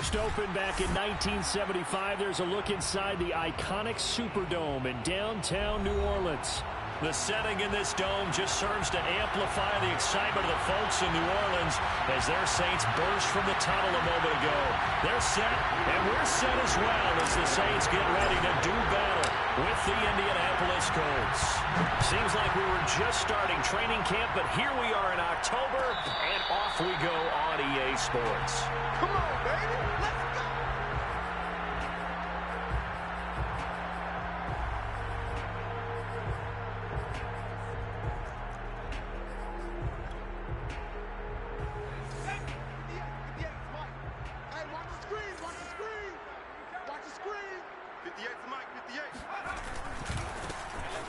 First opened back in 1975, there's a look inside the iconic Superdome in downtown New Orleans. The setting in this dome just serves to amplify the excitement of the folks in New Orleans as their Saints burst from the tunnel a moment ago. They're set, and we're set as well as the Saints get ready to do battle with the Indianapolis Colts. Seems like we were just starting training camp, but here we are in October, and off we go on EA Sports. Come on, baby. Let's go.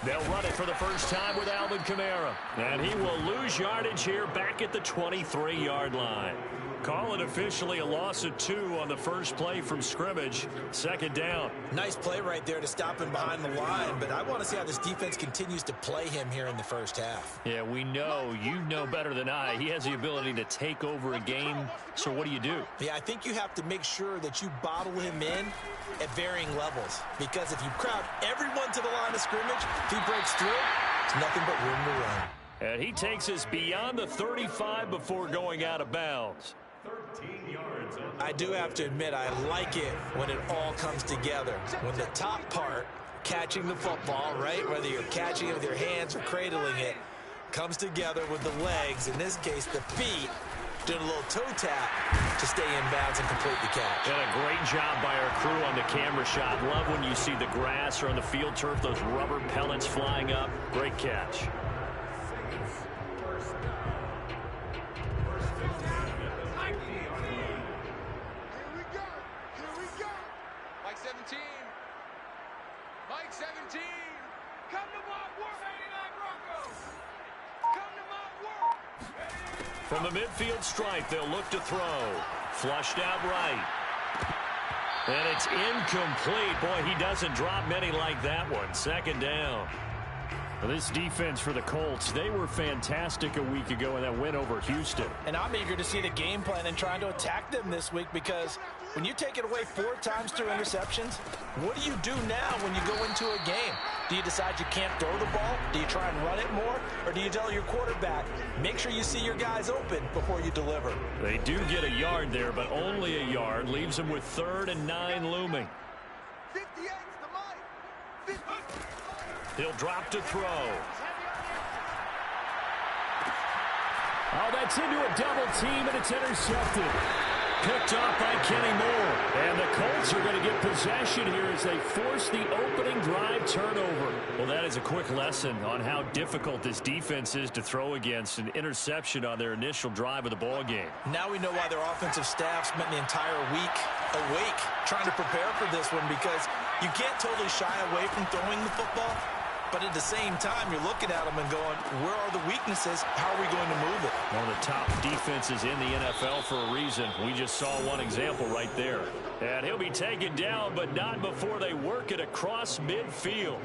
They'll run it for the first time with Alvin Kamara. And he will lose yardage here back at the 23-yard line. Call it officially a loss of 2 on the first play from scrimmage. Second down. Nice play right there to stop him behind the line, but I want to see how this defense continues to play him here in the first half. Yeah, we know. You know better than I. He has the ability to take over a game. So what do you do? Yeah, I think you have to make sure that you bottle him in at varying levels, because if you crowd everyone to the line of scrimmage, if he breaks through, it's nothing but room to run. And he takes us beyond the 35 before going out of bounds. I do have to admit, I like it when it all comes together. When the top part, catching the football, right, whether you're catching it with your hands or cradling it, comes together with the legs, in this case the feet, doing a little toe tap to stay in bounds and complete the catch. And a great job by our crew on the camera shot. Love when you see the grass or on the field turf, those rubber pellets flying up. Great catch. From the midfield stripe, they'll look to throw. Flushed out right. And it's incomplete. Boy, he doesn't drop many like that one. Second down. Well, this defense for the Colts, they were fantastic a week ago in that win over Houston. And I'm eager to see the game plan and trying to attack them this week, because when you take it away 4 times through interceptions, what do you do now when you go into a game? Do you decide you can't throw the ball? Do you try and run it more? Or do you tell your quarterback, make sure you see your guys open before you deliver? They do get a yard there, but only a yard. Leaves them with 3rd and 9 looming. 58's the mic. 50. He'll drop to throw. Oh, that's into a double team, and it's intercepted. Picked off by Kenny Moore. And the Colts are going to get possession here as they force the opening drive turnover. Well, that is a quick lesson on how difficult this defense is to throw against. An interception on their initial drive of the ball game. Now we know why their offensive staff spent the entire week awake trying to prepare for this one, because you can't totally shy away from throwing the football. But at the same time, you're looking at them and going, where are the weaknesses? How are we going to move it? One of the top defenses in the NFL for a reason. We just saw one example right there. And he'll be taken down, but not before they work it across midfield.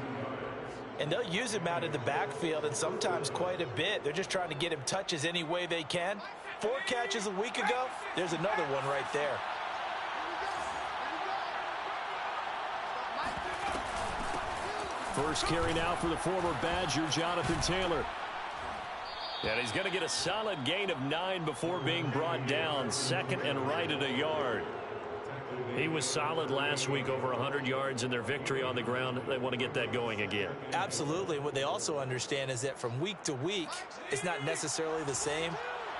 And they'll use him out in the backfield, and sometimes quite a bit. They're just trying to get him touches any way they can. 4 catches a week ago, there's another one right there. First carry now for the former Badger, Jonathan Taylor. And he's going to get a solid gain of 9 before being brought down. 2nd and right at a yard. He was solid last week, over 100 yards in their victory on the ground. They want to get that going again. Absolutely. What they also understand is that from week to week, it's not necessarily the same,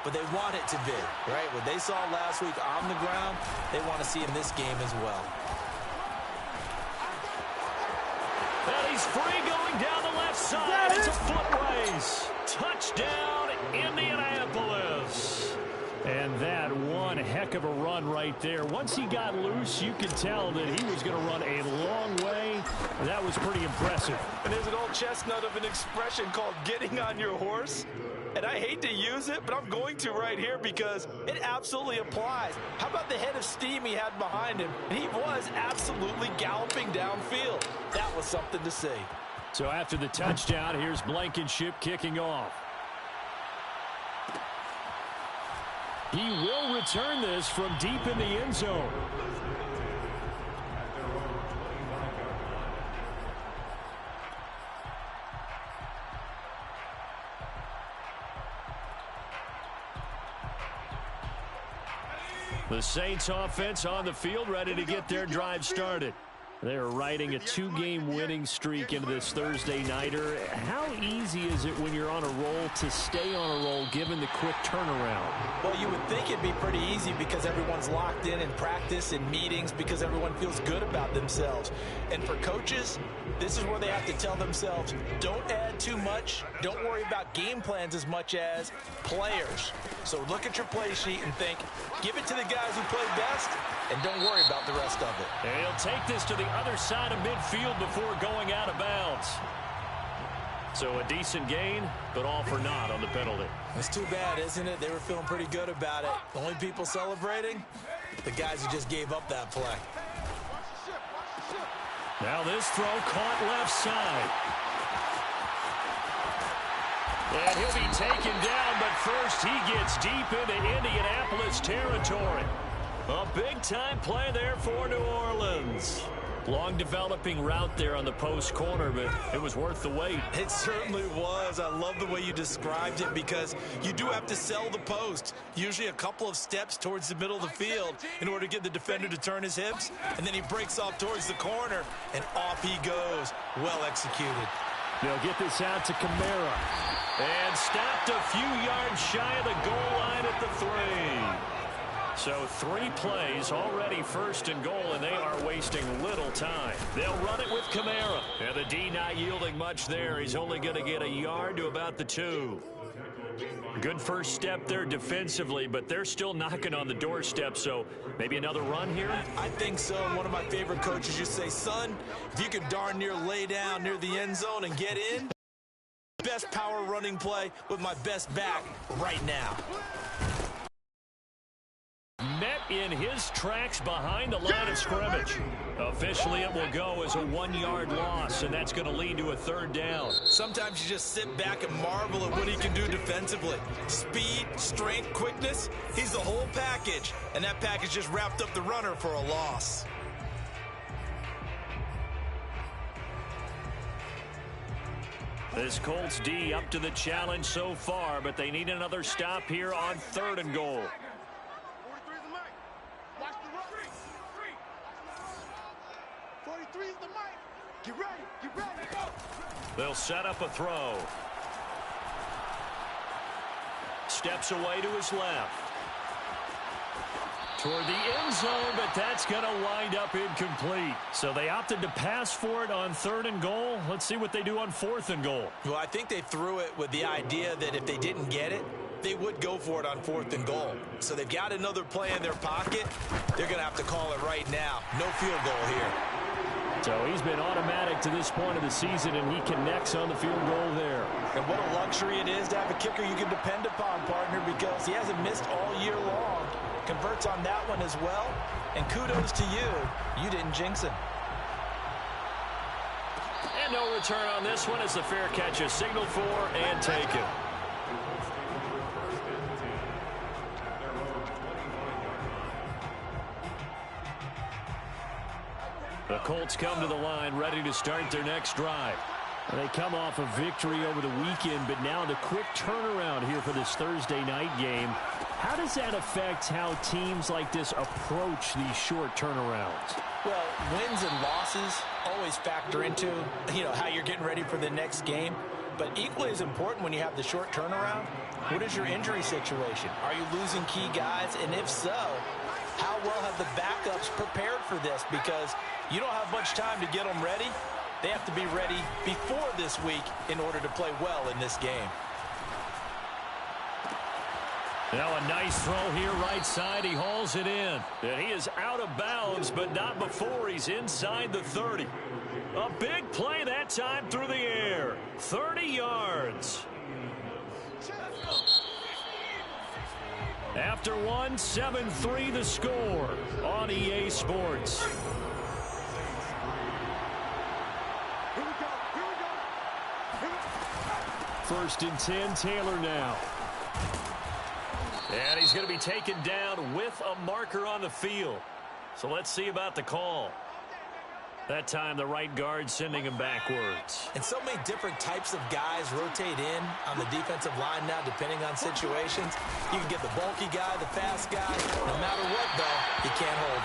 but they want it to be, right? What they saw last week on the ground, they want to see in this game as well. And he's free going down the left side. It's a footways. Touchdown, Indianapolis. And that one heck of a run right there. Once he got loose, you could tell that he was going to run a long way. That was pretty impressive. And there's an old chestnut of an expression called getting on your horse. And I hate to use it, but I'm going to right here because it absolutely applies. How about the head of steam he had behind him? And he was absolutely galloping downfield. That was something to see. So after the touchdown, here's Blankenship kicking off. He will return this from deep in the end zone. The Saints offense on the field, ready to get their drive started. They're riding a 2-game winning streak into this Thursday nighter. How easy is it when you're on a roll to stay on a roll given the quick turnaround? Well, you would think it'd be pretty easy because everyone's locked in practice and meetings because everyone feels good about themselves. And for coaches, this is where they have to tell themselves, don't add too much. Don't worry about game plans as much as players. So look at your play sheet and think, give it to the guys who play best and don't worry about the rest of it. And he'll take this to the other side of midfield before going out of bounds. So a decent gain, but all for naught on the penalty. It's too bad, isn't it? They were feeling pretty good about it. The only people celebrating, the guys who just gave up that play. Now this throw caught left side. And he'll be taken down, but first he gets deep into Indianapolis territory. A big-time play there for New Orleans. Long developing route there on the post corner, but it was worth the wait. It certainly was. I love the way you described it because you do have to sell the post. Usually a couple of steps towards the middle of the field in order to get the defender to turn his hips. And then he breaks off towards the corner, and off he goes. Well executed. They'll get this out to Kamara. And stopped a few yards shy of the goal line at the 3. So 3 plays already first and goal, and they are wasting little time. They'll run it with Kamara. And the D not yielding much there. He's only going to get a yard to about the 2. Good first step there defensively, but they're still knocking on the doorstep, so maybe another run here? I think so. One of my favorite coaches used to say, son, if you can darn near lay down near the end zone and get in, best power running play with my best back right now. Met in his tracks behind the line of scrimmage. Officially, it will go as a 1-yard loss, and that's going to lead to a 3rd down. Sometimes you just sit back and marvel at what he can do defensively. Speed, strength, quickness, he's the whole package, and that package just wrapped up the runner for a loss. This Colts D up to the challenge so far, but they need another stop here on 3rd and goal. 43 is the mic. Watch the run. 43 is the mic. Get ready, go. They'll set up a throw. Steps away to his left. Toward the end zone, but that's going to wind up incomplete. So they opted to pass for it on 3rd and goal. Let's see what they do on 4th and goal. Well, I think they threw it with the idea that if they didn't get it, they would go for it on 4th and goal. So they've got another play in their pocket. They're going to have to call it right now. No field goal here. So he's been automatic to this point of the season, and he connects on the field goal there. And what a luxury it is to have a kicker you can depend upon, partner, because he hasn't missed all year long. Converts on that one as well. And kudos to you. You didn't jinx him. And no return on this one as the fair catch is signaled for and taken. The Colts come to the line ready to start their next drive. They come off a victory over the weekend, but now the quick turnaround here for this Thursday night game. How does that affect how teams like this approach these short turnarounds? Well, wins and losses always factor into, how you're getting ready for the next game. But equally as important when you have the short turnaround, what is your injury situation? Are you losing key guys? And if so, how well have the backups prepared for this? Because you don't have much time to get them ready. They have to be ready before this week in order to play well in this game. Now a nice throw here right side. He hauls it in. And he is out of bounds, but not before he's inside the 30. A big play that time through the air. 30 yards. After one, 7-3 the score on EA Sports. First and 10, Taylor now. And he's going to be taken down with a marker on the field. So let's see about the call. That time the right guard sending him backwards. And so many different types of guys rotate in on the defensive line now depending on situations. You can get the bulky guy, the fast guy. No matter what, though, you can't hold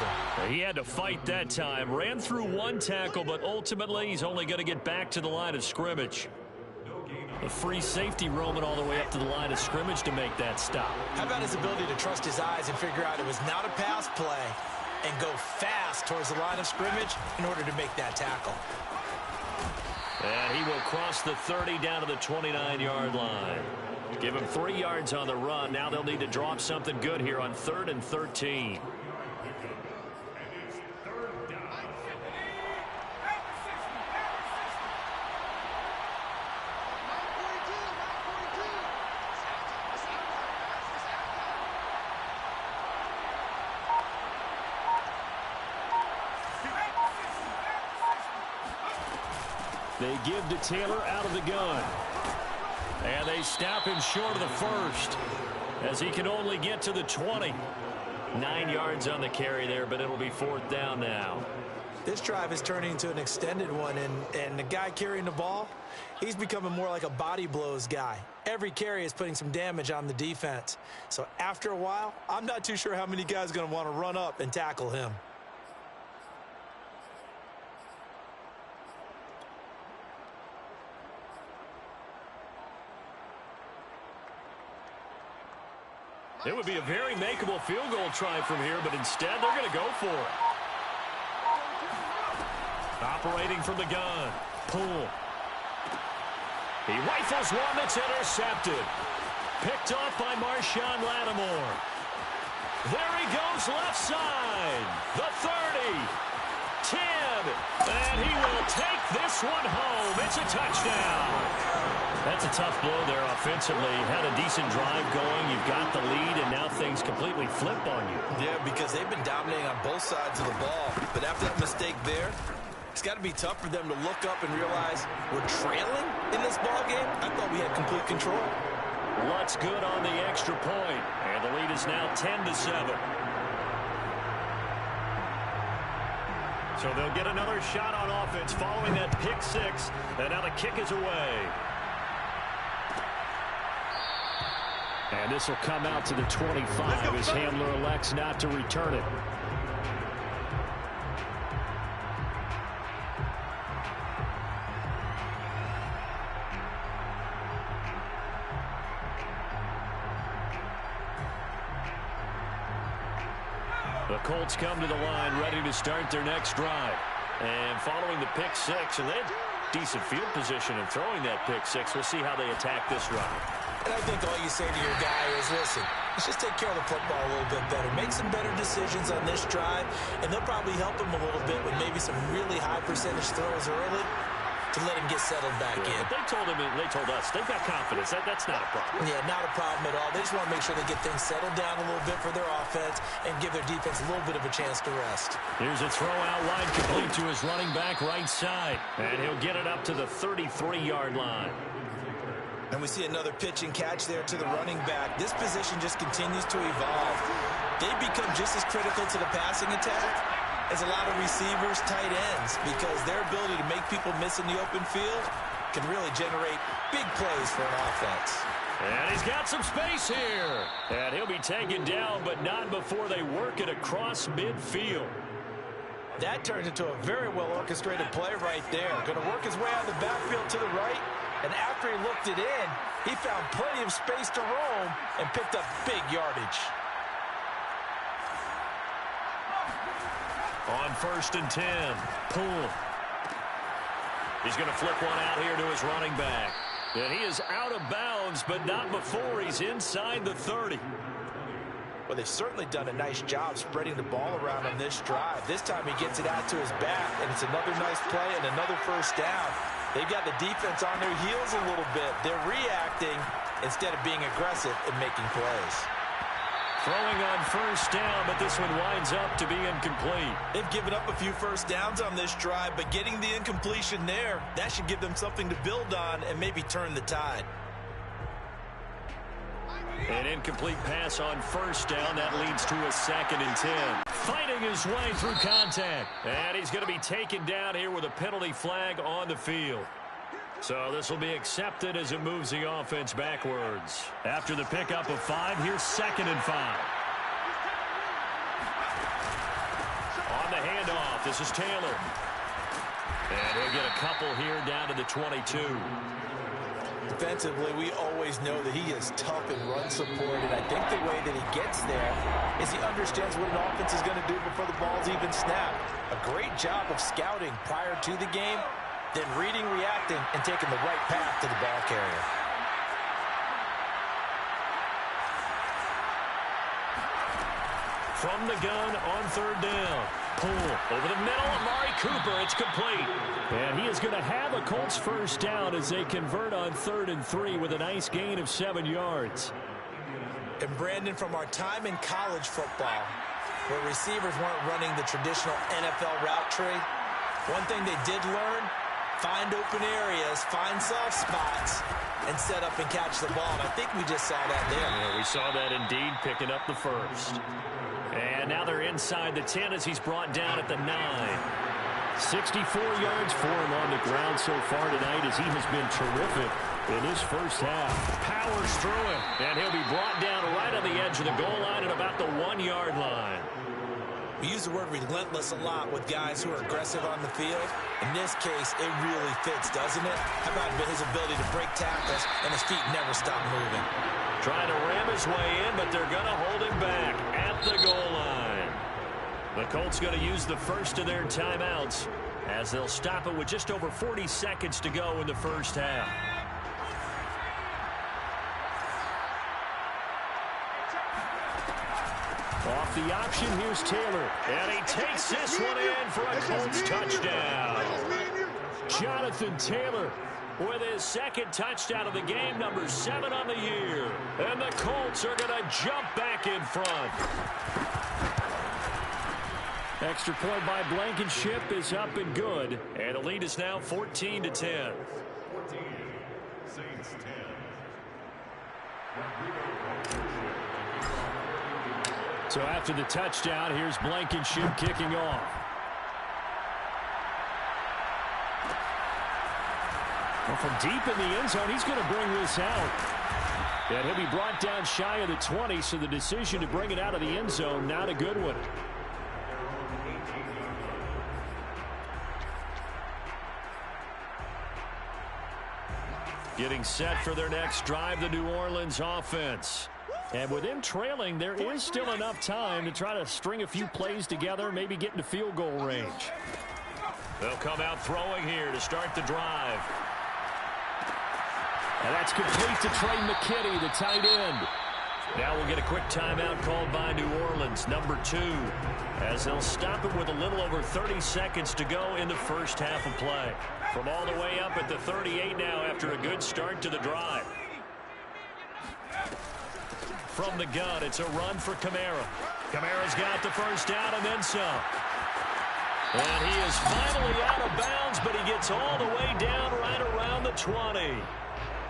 him. He had to fight that time. Ran through one tackle, but ultimately he's only going to get back to the line of scrimmage. A free safety roaming all the way up to the line of scrimmage to make that stop. How about his ability to trust his eyes and figure out it was not a pass play and go fast towards the line of scrimmage in order to make that tackle. And he will cross the 30 down to the 29-yard line. Give him 3 yards on the run. Now they'll need to drop something good here on 3rd and 13. They give to Taylor out of the gun. And they stop him short of the first as he can only get to the 20. 9 yards on the carry there, but it'll be 4th down now. This drive is turning into an extended one, and the guy carrying the ball, he's becoming more like a body blows guy. Every carry is putting some damage on the defense. So after a while, I'm not too sure how many guys are going to want to run up and tackle him. It would be a very makeable field goal try from here, but instead they're going to go for it. Operating from the gun. Poole. He rifles one that's intercepted. Picked off by Marshawn Lattimore. There he goes left side. The 30. 10. And he will take this one home. It's a touchdown. That's a tough blow there offensively. Had a decent drive going. You've got the lead, and now things completely flip on you. Yeah, because they've been dominating on both sides of the ball. But after that mistake there, it's got to be tough for them to look up and realize we're trailing in this ball game. I thought we had complete control. What's good on the extra point? And the lead is now 10-7. So they'll get another shot on offense following that pick six. And now the kick is away. And this will come out to the 25 as Hamler elects not to return it. The Colts come to the line ready to start their next drive. And following the pick six, and they had decent field position in throwing that pick six. We'll see how they attack this drive. And I think all you say to your guy is, listen, let's just take care of the football a little bit better. Make some better decisions on this drive, and they'll probably help him a little bit with maybe some really high percentage throws early to let him get settled back in. But they told us they've got confidence. That's not a problem. Yeah, not a problem at all. They just want to make sure they get things settled down a little bit for their offense and give their defense a little bit of a chance to rest. Here's a throw out wide complete to his running back right side. And he'll get it up to the 33-yard line. And we see another pitch and catch there to the running back. This position just continues to evolve. They become just as critical to the passing attack as a lot of receivers, tight ends, because their ability to make people miss in the open field can really generate big plays for an offense. And he's got some space here. And he'll be taken down, but not before they work it across midfield. That turns into a very well-orchestrated play right there. Going to work his way out of the backfield to the right. And after he looked it in, he found plenty of space to roam and picked up big yardage. On 1st and 10, Poole. He's going to flip one out here to his running back. And he is out of bounds, but not before he's inside the 30. Well, they've certainly done a nice job spreading the ball around on this drive. This time he gets it out to his back, and it's another nice play and another first down. They've got the defense on their heels a little bit. They're reacting instead of being aggressive and making plays. Throwing on 1st down, but this one winds up to be incomplete. They've given up a few first downs on this drive, but getting the incompletion there, that should give them something to build on and maybe turn the tide. An incomplete pass on first down. That leads to a 2nd and 10. Fighting his way through contact. And he's going to be taken down here with a penalty flag on the field. So this will be accepted as it moves the offense backwards. After the pickup of 5, here's 2nd and 5. On the handoff, this is Taylor. And he'll get a couple here down to the 22. Defensively, we always know that he is tough and run support, and I think the way that he gets there is he understands what an offense is going to do before the ball's even snapped. A great job of scouting prior to the game, then reading, reacting, and taking the right path to the ball carrier. From the gun on 3rd down. Pull over the middle. Amari Cooper. It's complete. And he is going to have a Colts first down as they convert on 3rd and 3 with a nice gain of 7 yards. And Brandon, from our time in college football, where receivers weren't running the traditional NFL route tree, one thing they did learn, find open areas, find soft spots, and set up and catch the ball. And I think we just saw that there. Yeah, we saw that indeed, picking up the first. And now they're inside the 10 as he's brought down at the 9. 64 yards for him on the ground so far tonight as he has been terrific in his first half. Powers through him, and he'll be brought down right on the edge of the goal line at about the 1-yard line. We use the word relentless a lot with guys who are aggressive on the field. In this case, it really fits, doesn't it? How about his ability to break tackles and his feet never stop moving? Trying to ram his way in, but they're going to hold him back at the goal line. The Colts going to use the first of their timeouts as they'll stop it with just over 40 seconds to go in the first half. Off the option, here's Taylor. And he takes this one in for a Colts touchdown. Jonathan Taylor with his 2nd touchdown of the game, number 7 on the year. And the Colts are going to jump back in front. Extra point by Blankenship is up and good. And the lead is now 14-10. 14, Saints 10. So after the touchdown, here's Blankenship kicking off. Well, from deep in the end zone, he's going to bring this out. And he'll be brought down shy of the 20, so the decision to bring it out of the end zone, not a good one. Getting set for their next drive, the New Orleans offense. And with him trailing, there is still enough time to try to string a few plays together, maybe get into field goal range. They'll come out throwing here to start the drive. And that's complete to Trey McKitty, the tight end. Now we'll get a quick timeout called by New Orleans, number 2, as they'll stop it with a little over 30 seconds to go in the first half of play. From all the way up at the 38 now after a good start to the drive. From the gun, it's a run for Kamara. Kamara's got the first down and then some. And he is finally out of bounds, but he gets all the way down right around the 20.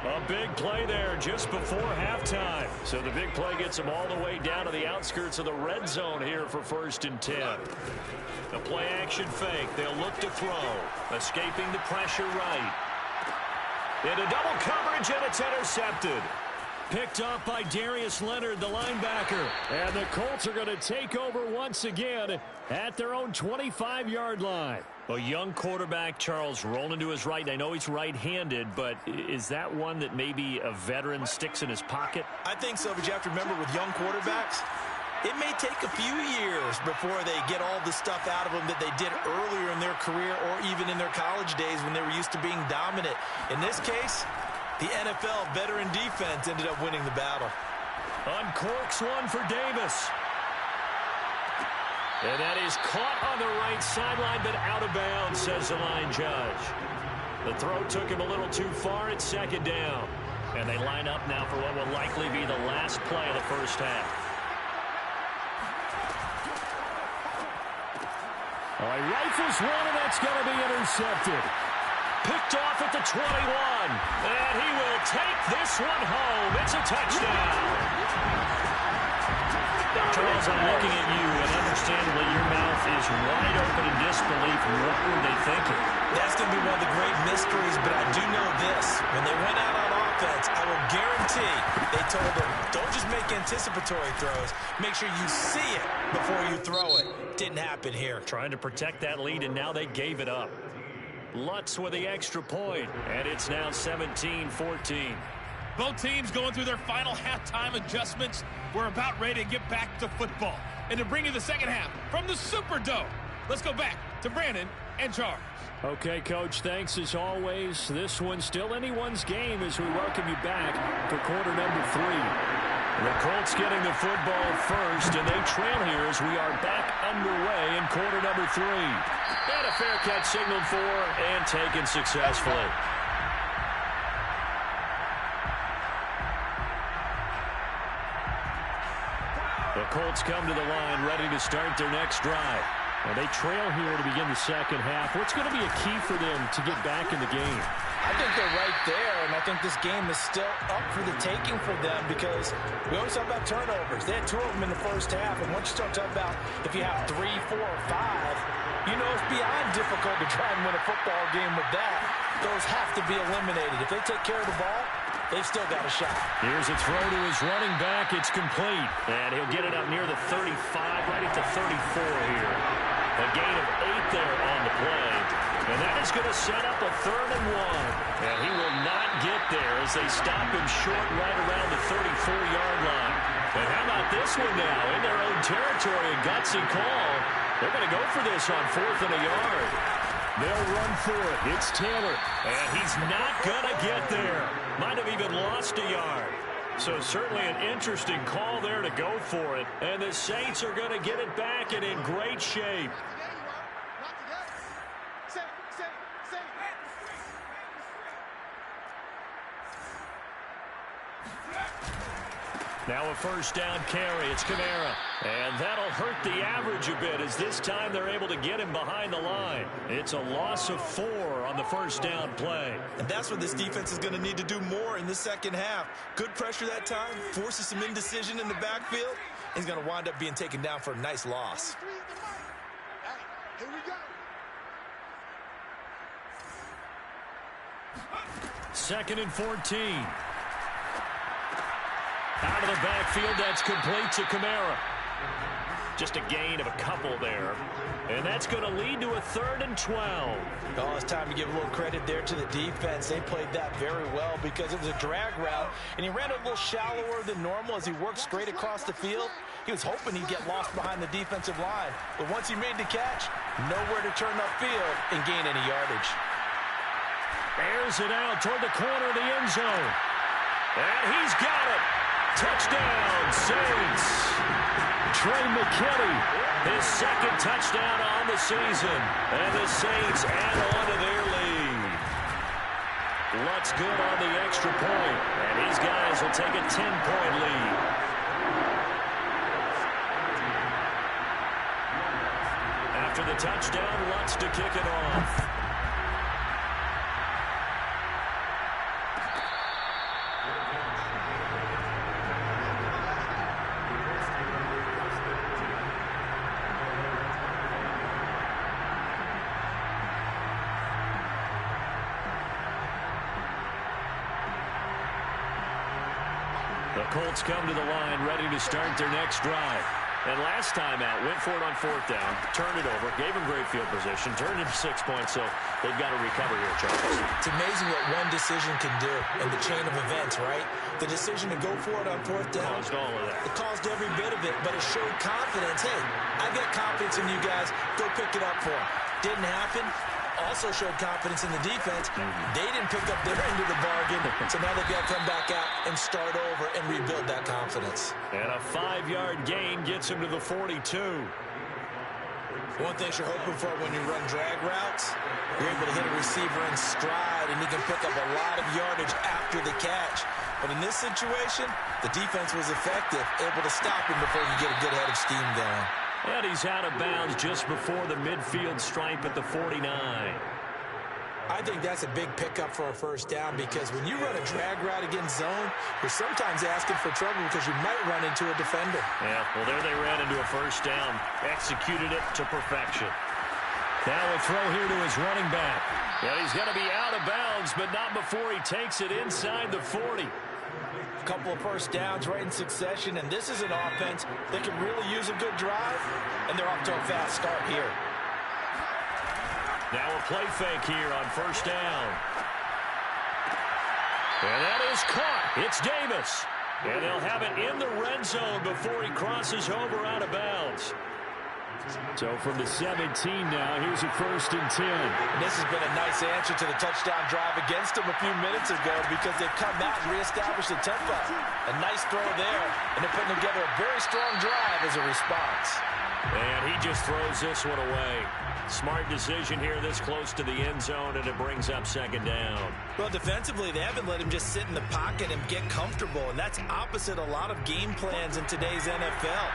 A big play there just before halftime. So the big play gets him all the way down to the outskirts of the red zone here for 1st and 10. A play action fake. They'll look to throw. Escaping the pressure right. Into double coverage, and it's intercepted. Picked up by Darius Leonard, the linebacker. And the Colts are going to take over once again at their own 25-yard line. A young quarterback, Charles, rolling to his right. I know he's right-handed, but is that one that maybe a veteran sticks in his pocket? I think so, but you have to remember with young quarterbacks, it may take a few years before they get all the stuff out of them that they did earlier in their career or even in their college days when they were used to being dominant. In this case, the NFL veteran defense ended up winning the battle. Uncorks one for Davis. And that is caught on the right sideline, but out of bounds, says the line judge. The throw took him a little too far at 2nd down. And they line up now for what will likely be the last play of the first half. All right, rifles one, and that's going to be intercepted. Picked off at the 21. And he will take this one home. It's a touchdown. Charles, I'm looking at you, and understandably your mouth is wide open in disbelief. What were they thinking? That's going to be one of the great mysteries, but I do know this. When they went out on offense, I will guarantee they told them, don't just make anticipatory throws. Make sure you see it before you throw it. Didn't happen here. Trying to protect that lead, and now they gave it up. Lutz with the extra point, and it's now 17-14. Both teams going through their final halftime adjustments. We're about ready to get back to football. And to bring you the second half from the Superdome, let's go back to Brandon and Charles. Okay, Coach, thanks as always. This one's still anyone's game as we welcome you back for quarter number 3. The Colts getting the football first, and they trail here as we are back underway in quarter number 3. And a fair catch signaled for and taken successfully. The Colts come to the line ready to start their next drive. And they trail here to begin the second half. What's going to be a key for them to get back in the game? I think they're right there, and I think this game is still up for the taking for them because we always talk about turnovers. They had 2 of them in the first half, and once you start talking about if you have 3, 4, or 5, you know it's beyond difficult to try and win a football game with that. Those have to be eliminated. If they take care of the ball, they've still got a shot. Here's a throw to his running back. It's complete. And he'll get it up near the 35, right at the 34 here. A gain of 8 there on the play. And that is going to set up a 3rd and 1. And he will not get there as they stop him short right around the 34-yard line. And how about this one now? In their own territory, a gutsy call. They're going to go for this on 4th and a yard. They'll run for it. It's Taylor. And he's not going to get there. Might have even lost a yard. So certainly an interesting call there to go for it. And the Saints are going to get it back and in great shape. Now a first down carry. It's Kamara. And that'll hurt the average a bit as this time they're able to get him behind the line. It's a loss of 4 on the first down play. And that's what this defense is going to need to do more in the second half. Good pressure that time. Forces some indecision in the backfield. He's going to wind up being taken down for a nice loss. Here we go. 2nd and 14. Out of the backfield, that's complete to Kamara. Just a gain of a couple there. And that's going to lead to a 3rd and 12. Oh, it's time to give a little credit there to the defense. They played that very well because it was a drag route, and he ran a little shallower than normal as he worked straight across the field. He was hoping he'd get lost behind the defensive line. But once he made the catch, nowhere to turn upfield and gain any yardage. Airs it out toward the corner of the end zone. And he's got it. Touchdown, Saints. Trey McKinney, his 2nd touchdown on the season. And the Saints add on to their lead. Lutz good on the extra point. And these guys will take a 10-point lead. After the touchdown, Lutz to kick it off. The Colts come to the line ready to start their next drive. And last time out, went for it on 4th down, turned it over, gave him great field position, turned into 6 points, so they've got to recover here, Charles. It's amazing what one decision can do in the chain of events, right? The decision to go for it on 4th down. Caused all of that. It caused every bit of it, but it showed confidence. Hey, I got confidence in you guys. Go pick it up for them. Didn't happen. Also showed confidence in the defense. They didn't pick up their end of the bargain, so now they've got to come back out and start over and rebuild that confidence. And a 5-yard gain gets him to the 42. One thing you're hoping for when you run drag routes, you're able to hit a receiver in stride, and he can pick up a lot of yardage after the catch. But in this situation, the defense was effective, able to stop him before you get a good head of steam going. And he's out of bounds just before the midfield stripe at the 49. I think that's a big pickup for a first down because when you run a drag route against zone, you're sometimes asking for trouble because you might run into a defender. Yeah, well, there they ran into a first down. Executed it to perfection. Now a throw here to his running back. And he's going to be out of bounds, but not before he takes it inside the 40. A couple of first downs right in succession, and this is an offense that can really use a good drive, and they're off to a fast start here. Now a play fake here on first down. And that is caught. It's Davis. And they'll have it in the red zone before he crosses over out of bounds. So from the 17 now, here's a 1st and 10. And this has been a nice answer to the touchdown drive against them a few minutes ago because they've come out and reestablished the tempo. A nice throw there, and they're putting together a very strong drive as a response. And he just throws this one away. Smart decision here this close to the end zone, and it brings up 2nd down. Well, defensively, they haven't let him just sit in the pocket and get comfortable, and that's opposite a lot of game plans in today's NFL.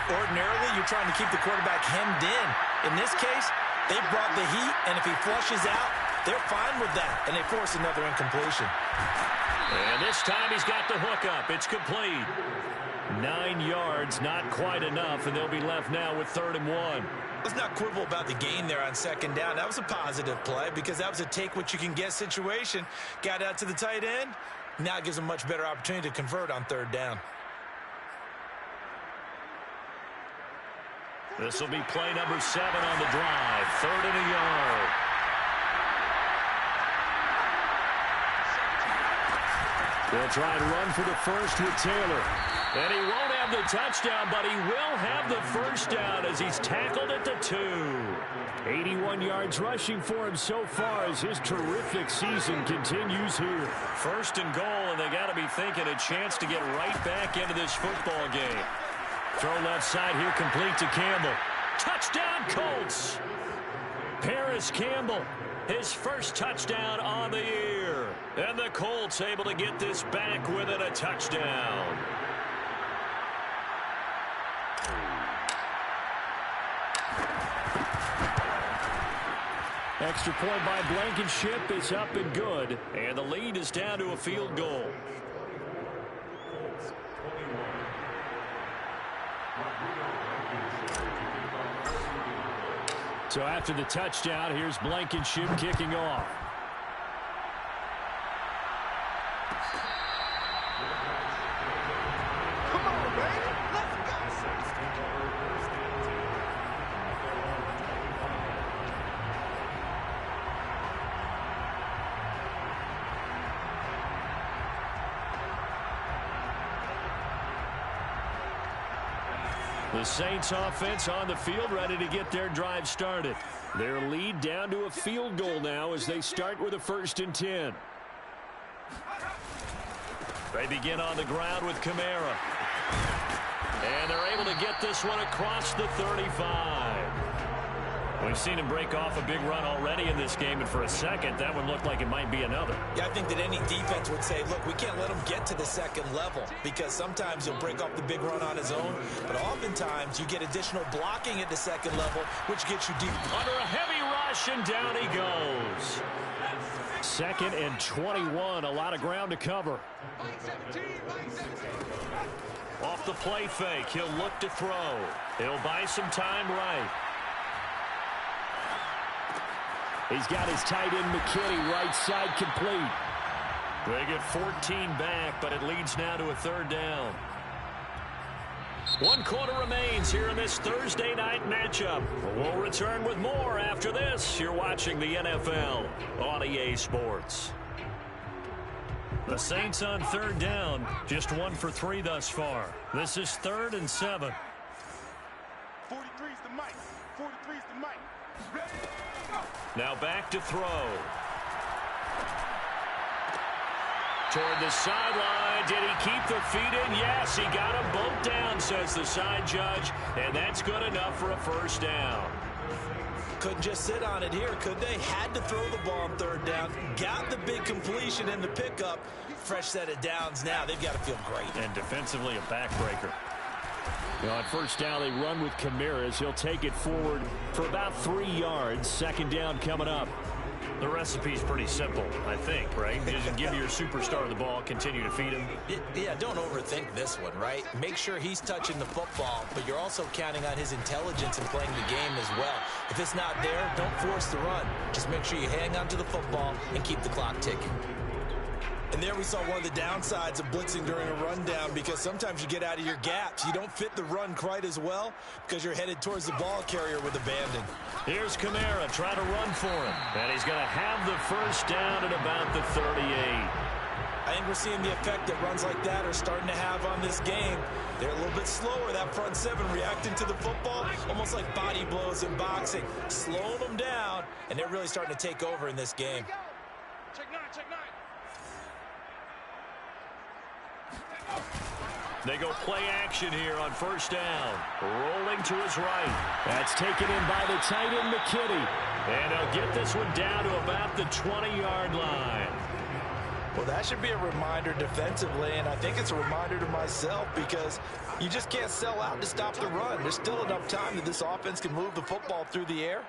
Ordinarily, you're trying to keep the quarterback hemmed in. In this case, they brought the heat, and if he flushes out, they're fine with that, and they force another incompletion. And this time he's got the hook up. It's complete. 9 yards, not quite enough, and they'll be left now with 3rd and 1. Let's not quibble about the gain there on 2nd down. That was a positive play because that was a take-what-you-can-get situation. Got out to the tight end. Now it gives them a much better opportunity to convert on 3rd down. This will be play number 7 on the drive. 3rd and a yard. They'll try and run for the first with Taylor. And he won't have the touchdown, but he will have the first down as he's tackled at the 2. 81 yards rushing for him so far as his terrific season continues here. 1st and goal, and they got to be thinking a chance to get right back into this football game. Throw left side here, complete to Campbell. Touchdown, Colts! Paris Campbell, his first touchdown on the year. And the Colts able to get this back within a touchdown. Extra point by Blankenship is up and good. And the lead is down to a field goal. So after the touchdown, here's Blankenship kicking off. Come on, baby. Let's go. The Saints offense on the field ready to get their drive started. Their lead down to a field goal now as they start with a 1st and 10. They begin on the ground with Kamara. And they're able to get this one across the 35. We've seen him break off a big run already in this game, and for a second, that one looked like it might be another. Yeah, I think that any defense would say, look, we can't let him get to the 2nd level because sometimes he'll break off the big run on his own, but oftentimes you get additional blocking at the 2nd level, which gets you deep. Under a heavy rush, and down he goes. 2nd and 21, a lot of ground to cover. Off the play fake, he'll look to throw. He'll buy some time right. He's got his tight end McKinney right side complete. They get 14 back, but it leads now to a 3rd down. 1 quarter remains here in this Thursday night matchup. We'll return with more after this. You're watching the NFL on EA Sports. The Saints on 3rd down, just 1 for 3 thus far. This is 3rd and 7. 43's the mic. 43's the mic. Ready? Now back to throw. Toward the sideline. Did he keep the feet in? Yes, he got them both down, says the side judge. And that's good enough for a 1st down. Couldn't just sit on it here, could they? Had to throw the ball on 3rd down. Got the big completion in the pickup. Fresh set of downs now. They've got to feel great. And defensively, a backbreaker. You know, on 1st down, they run with Kamara as he'll take it forward for about 3 yards. 2nd down coming up. The recipe's pretty simple, I think, right? Just give your superstar the ball, continue to feed him. Yeah, don't overthink this one, right? Make sure he's touching the football, but you're also counting on his intelligence in playing the game as well. If it's not there, don't force the run. Just make sure you hang on to the football and keep the clock ticking. And there we saw one of the downsides of blitzing during a rundown, because sometimes you get out of your gaps. You don't fit the run quite as well because you're headed towards the ball carrier with abandon. Here's Kamara trying to run for him. And he's going to have the first down at about the 38. I think we're seeing the effect that runs like that are starting to have on this game. They're a little bit slower, that front seven, reacting to the football, almost like body blows in boxing, slowing them down, and they're really starting to take over in this game. Check nine, check nine. They go play action here on first down. Rolling to his right. That's taken in by the tight end, McKinney. And they'll get this one down to about the 20-yard line. Well, that should be a reminder defensively, and I think it's a reminder to myself, because you just can't sell out to stop the run. There's still enough time that this offense can move the football through the air,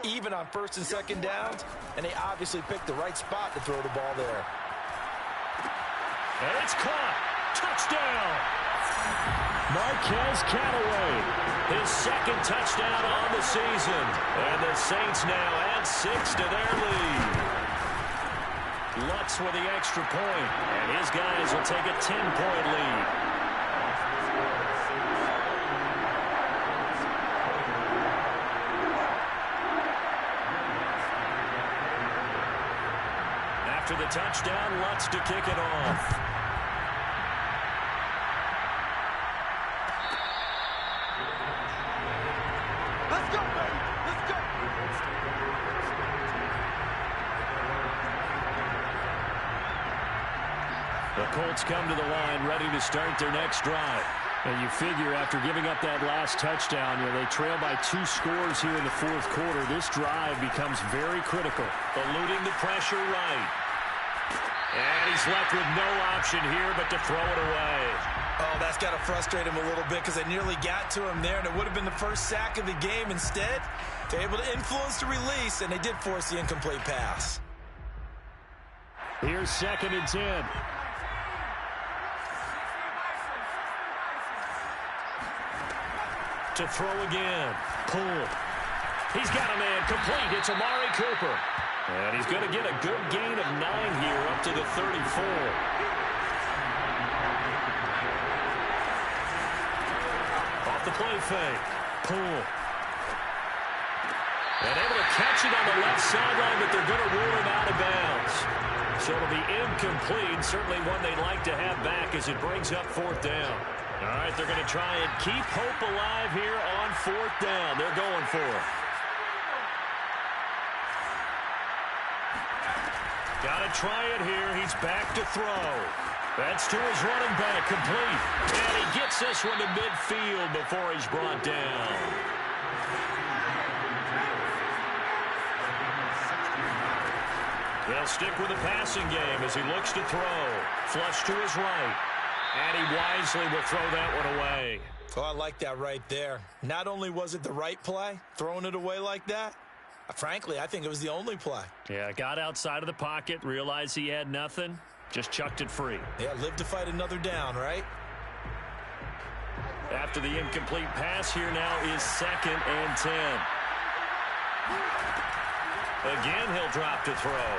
even on first and second downs, and they obviously picked the right spot to throw the ball there. And it's caught. Touchdown. Marquez Callaway, his second touchdown on the season. And the Saints now add 6 to their lead. Lutz with the extra point, and his guys will take a 10-point lead. After the touchdown, Lutz to kick it off. Let's go, baby. Let's go. The Colts come to the line ready to start their next drive. And you figure after giving up that last touchdown, they trail by 2 scores here in the fourth quarter. This drive becomes very critical. Eluding the pressure right. And he's left with no option here but to throw it away. Oh, that's got to frustrate him a little bit, because they nearly got to him there, and it would have been the first sack of the game. Instead, they're able to influence the release, and they did force the incomplete pass. Here's 2nd and 10. To throw again. Pull. He's got a man complete. It's Amari Cooper. And he's going to get a good gain of 9 here up to the 34. Off the play fake. Pull. And able to catch it on the left sideline, but they're going to rule him out of bounds. So it'll be incomplete. Certainly one they'd like to have back as it brings up 4th down. All right, they're going to try and keep hope alive here on 4th down. They're going for it. Got to try it here. He's back to throw. That's to his running back, complete. And he gets this one to midfield before he's brought down. They'll stick with the passing game as he looks to throw. Flush to his right. And he wisely will throw that one away. Oh, I like that right there. Not only was it the right play, throwing it away like that, frankly, I think it was the only play. Yeah, got outside of the pocket, realized he had nothing, just chucked it free. Yeah, live to fight another down, right? After the incomplete pass, here now is 2nd and 10. Again, he'll drop to throw.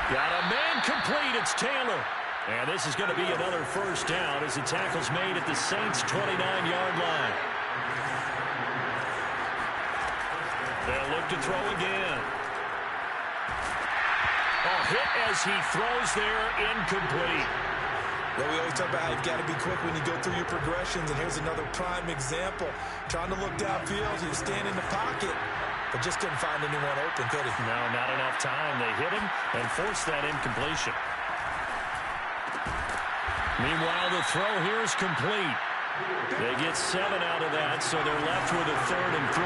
Got a man complete. It's Taylor. And this is going to be another first down as the tackle's made at the Saints' 29-yard line. They'll look to throw again. Oh, hit as he throws there, incomplete. Well, we always talk about how you've got to be quick when you go through your progressions, and here's another prime example. Trying to look downfield, he was standing in the pocket, but just couldn't find anyone open, could he? No, not enough time. They hit him and forced that incompletion. Meanwhile, the throw here is complete. They get 7 out of that, so they're left with a 3rd and 3.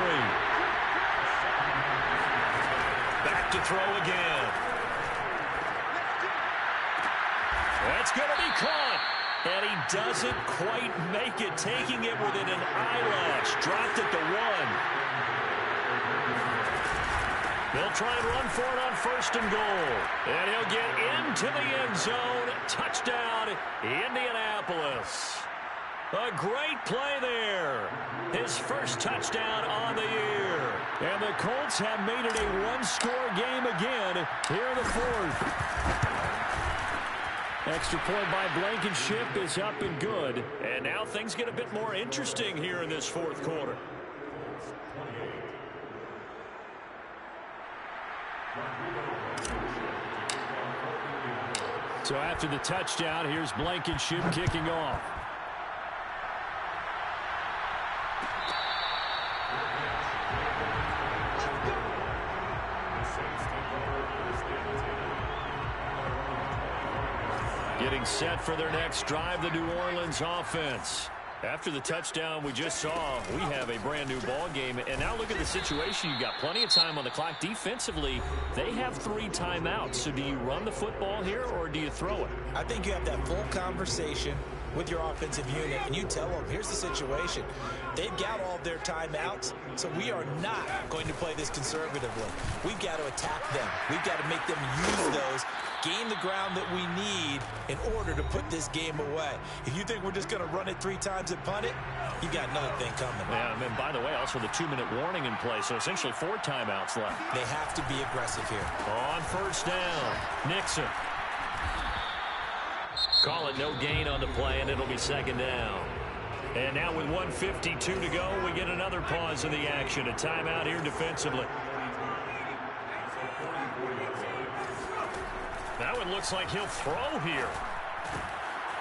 Back to throw again. That's going to be caught. And he doesn't quite make it, taking it within an eyelash. Dropped at the 1. They'll try and run for it on 1st and goal. And he'll get into the end zone. Touchdown, Indianapolis. A great play there. His first touchdown on the year. And the Colts have made it a one-score game again here in the 4th. Extra point by Blankenship is up and good. And now things get a bit more interesting here in this 4th quarter. So after the touchdown, here's Blankenship kicking off. Getting set for their next drive, the New Orleans offense. After the touchdown we just saw, we have a brand new ball game. And now look at the situation. You've got plenty of time on the clock. Defensively, they have 3 timeouts. So do you run the football here or do you throw it? I think you have that full conversation with your offensive unit, and you tell them, here's the situation. They've got all of their timeouts, so we are not going to play this conservatively. We've got to attack them. We've got to make them use those, gain the ground that we need in order to put this game away. If you think we're just going to run it 3 times and punt it, you got another thing coming. Yeah, and by the way, also the 2-minute warning in play, so essentially 4 timeouts left. They have to be aggressive here. On 1st down, Nixon. Call it no gain on the play, and it'll be 2nd down. And now with 1:52 to go, we get another pause in the action. A timeout here defensively. That one looks like he'll throw here.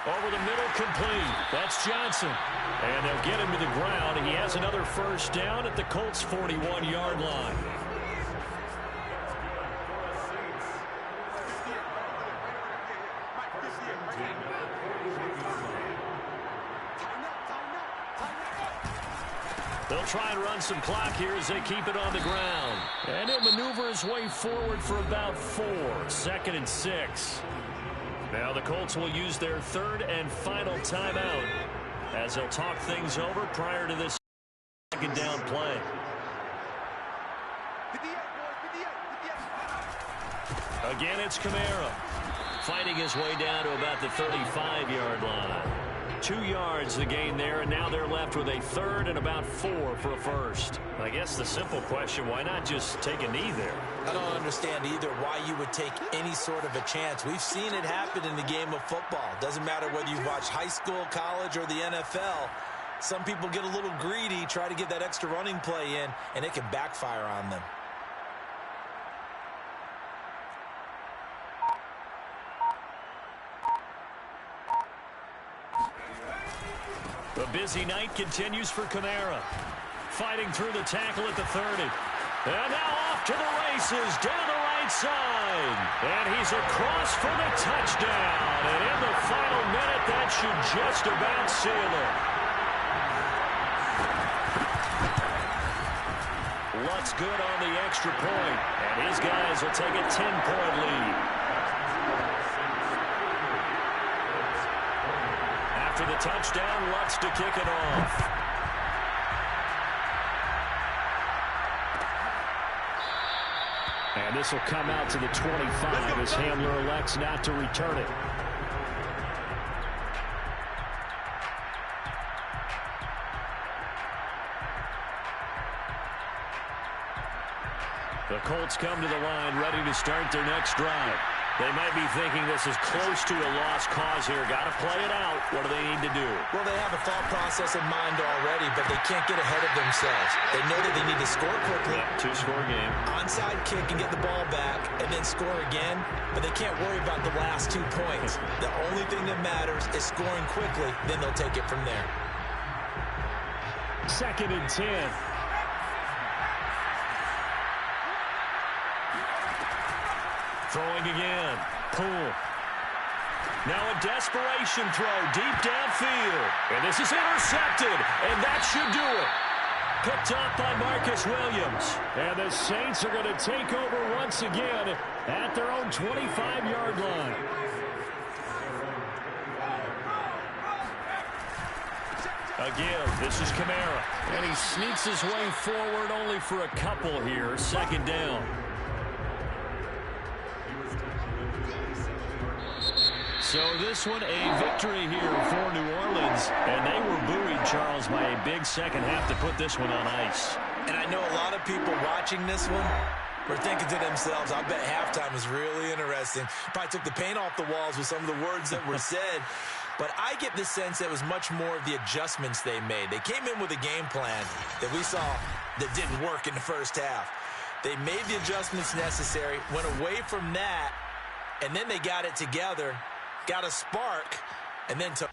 Over the middle, complete. That's Johnson. And they'll get him to the ground. He has another 1st down at the Colts' 41-yard line. They'll try and run some clock here as they keep it on the ground. And he'll maneuver his way forward for about 4. 2nd and 6. Now the Colts will use their 3rd and final timeout as they'll talk things over prior to this 2nd down play. Again, it's Kamara fighting his way down to about the 35-yard line. 2 yards the gain there, and now they're left with a 3rd and about 4 for a 1st. I guess the simple question, why not just take a knee there? I don't understand either why you would take any sort of a chance. We've seen it happen in the game of football. Doesn't matter whether you watch high school, college, or the NFL. Some people get a little greedy, try to get that extra running play in, and it can backfire on them. The busy night continues for Kamara. Fighting through the tackle at the 30. And now off to the races down the right side. And he's across for the touchdown. And in the final minute, that should just about seal it. Luck's good on the extra point. And his guys will take a 10-point lead. After the touchdown, Luck's to kick it off. And this will come out to the 25 as Hamler elects not to return it. The Colts come to the line ready to start their next drive. They might be thinking this is close to a lost cause here. Got to play it out. What do they need to do? Well, they have a thought process in mind already, but they can't get ahead of themselves. They know that they need to score quickly. Two-score game. Onside kick and get the ball back and then score again, but they can't worry about the last 2 points. The only thing that matters is scoring quickly, then they'll take it from there. 2nd and 10. Throwing again. Poole. Now a desperation throw deep downfield. And this is intercepted. And that should do it. Picked up by Marcus Williams. And the Saints are going to take over once again at their own 25-yard line. Again, this is Kamara. And he sneaks his way forward only for a couple here. 2nd down. So this one a victory here for New Orleans. And they were buoyed, Charles, by a big second half to put this one on ice. And I know a lot of people watching this one were thinking to themselves, I bet halftime was really interesting. Probably took the paint off the walls with some of the words that were said. But I get the sense that it was much more of the adjustments they made. They came in with a game plan that we saw that didn't work in the first half. They made the adjustments necessary, went away from that, and then they got it together, got a spark, and then took...